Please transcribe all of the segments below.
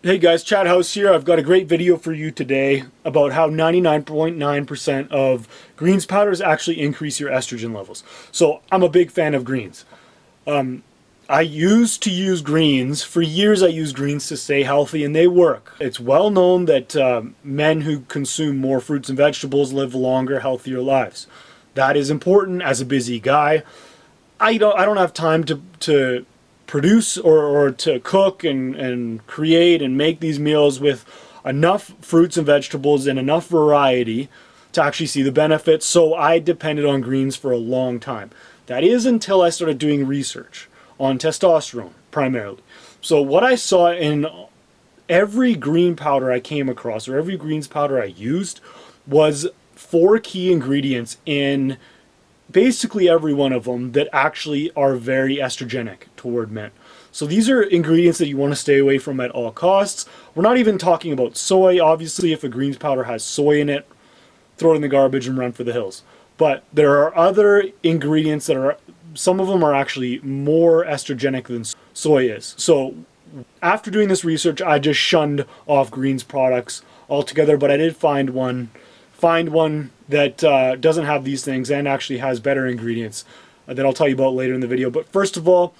Hey guys, Chad Howse here. I've got a great video for you today about how 99.9% of greens powders actually increase your estrogen levels. So I'm a big fan of greens. I used to use greens. For years I used greens to stay healthy and they work. It's well known that men who consume more fruits and vegetables live longer, healthier lives. That is important as a busy guy. I don't have time to produce or to cook and create and make these meals with enough fruits and vegetables and enough variety to actually see the benefits. So I depended on greens for a long time. That is until I started doing research on testosterone primarily. So what I saw in every green powder I came across, or every greens powder I used, was four key ingredients in basically every one of them that actually are very estrogenic toward men. So these are ingredients that you want to stay away from at all costs. We're not even talking about soy. Obviously, if a greens powder has soy in it, throw it in the garbage and run for the hills. But there are other ingredients that are, some of them are actually more estrogenic than soy is. So after doing this research, I just shunned off greens products altogether, but I did find one that doesn't have these things and actually has better ingredients that I'll tell you about later in the video. But first of all,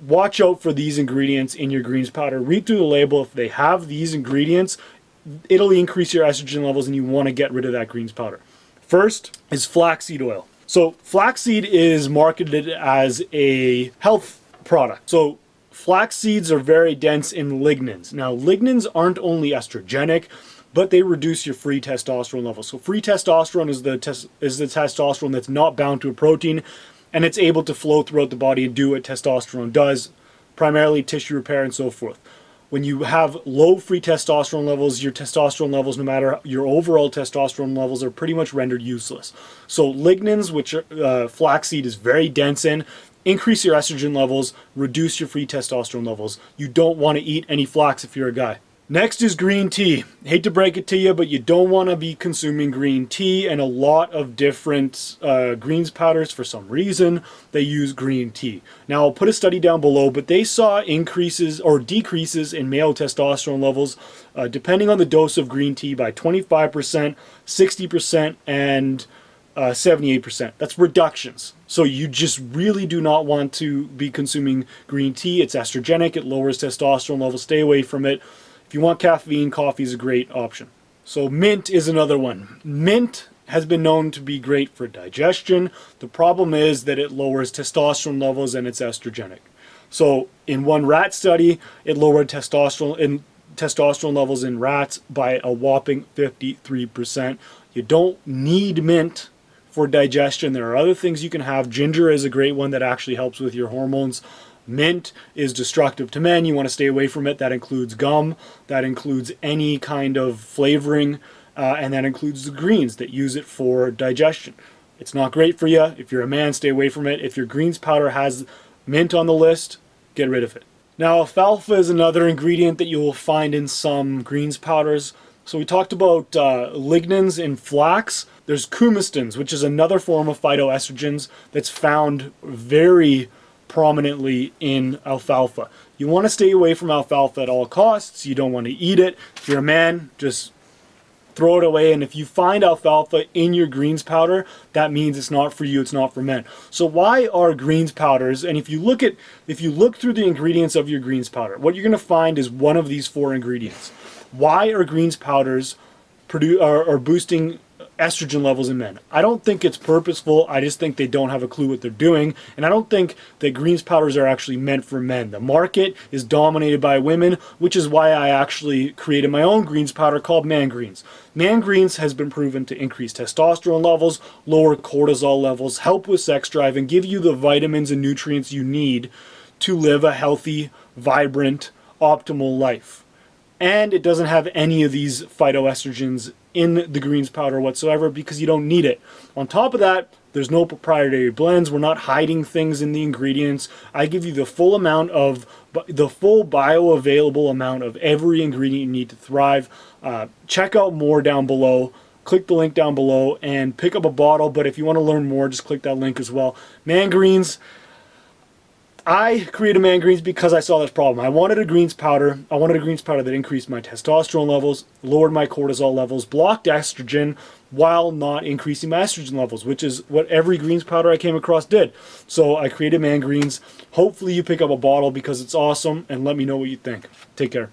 watch out for these ingredients in your greens powder. Read through the label. If they have these ingredients, it'll increase your estrogen levels and you want to get rid of that greens powder. First is flaxseed oil. So flaxseed is marketed as a health product. So flax seeds are very dense in lignans. Now lignans aren't only estrogenic, but they reduce your free testosterone levels. So free testosterone is the testosterone that's not bound to a protein, and it's able to flow throughout the body and do what testosterone does, primarily tissue repair and so forth. When you have low free testosterone levels, your testosterone levels, no matter your overall testosterone levels, are pretty much rendered useless. So lignans, which flaxseed is very dense in, increase your estrogen levels, reduce your free testosterone levels. You don't want to eat any flax if you're a guy. Next is green tea. Hate to break it to you, but you don't want to be consuming green tea, and a lot of different greens powders, for some reason, they use green tea. Now, I'll put a study down below, but they saw increases or decreases in male testosterone levels depending on the dose of green tea by 25%, 60%, and 78%. That's reductions. So you just really do not want to be consuming green tea. It's estrogenic. It lowers testosterone levels. Stay away from it. If you want caffeine, coffee is a great option. So mint is another one. Mint has been known to be great for digestion. The problem is that it lowers testosterone levels and it's estrogenic. So in one rat study, it lowered testosterone levels in rats by a whopping 53%. You don't need mint for digestion. There are other things you can have. Ginger is a great one that actually helps with your hormones. Mint is destructive to men. You want to stay away from it. That includes gum. That includes any kind of flavoring. And that includes the greens that use it for digestion. It's not great for you. If you're a man, stay away from it. If your greens powder has mint on the list, get rid of it. Now, alfalfa is another ingredient that you will find in some greens powders. So we talked about lignans in flax. There's coumestans, which is another form of phytoestrogens that's found very prominently in alfalfa. You want to stay away from alfalfa at all costs. You don't want to eat it. If you're a man, just throw it away. And if you find alfalfa in your greens powder, that means it's not for you, it's not for men. So why are greens powders, and if you look through the ingredients of your greens powder, what you're going to find is one of these four ingredients. Why are greens powders boosting estrogen levels in men? I don't think it's purposeful. I just think they don't have a clue what they're doing, and I don't think that greens powders are actually meant for men. The market is dominated by women, which is why I actually created my own greens powder called Man Greens. Man Greens has been proven to increase testosterone levels, lower cortisol levels, help with sex drive, and give you the vitamins and nutrients you need to live a healthy, vibrant, optimal life. And it doesn't have any of these phytoestrogens in the greens powder whatsoever because you don't need it. On top of that, there's no proprietary blends. We're not hiding things in the ingredients. I give you the full bioavailable amount of every ingredient you need to thrive. Check out more down below. Click the link down below and pick up a bottle. But if you want to learn more, just click that link as well. Man Greens, I created Man Greens because I saw this problem. I wanted a greens powder. I wanted a greens powder that increased my testosterone levels, lowered my cortisol levels, blocked estrogen while not increasing my estrogen levels, which is what every greens powder I came across did. So I created Man Greens. Hopefully you pick up a bottle because it's awesome, and let me know what you think. Take care.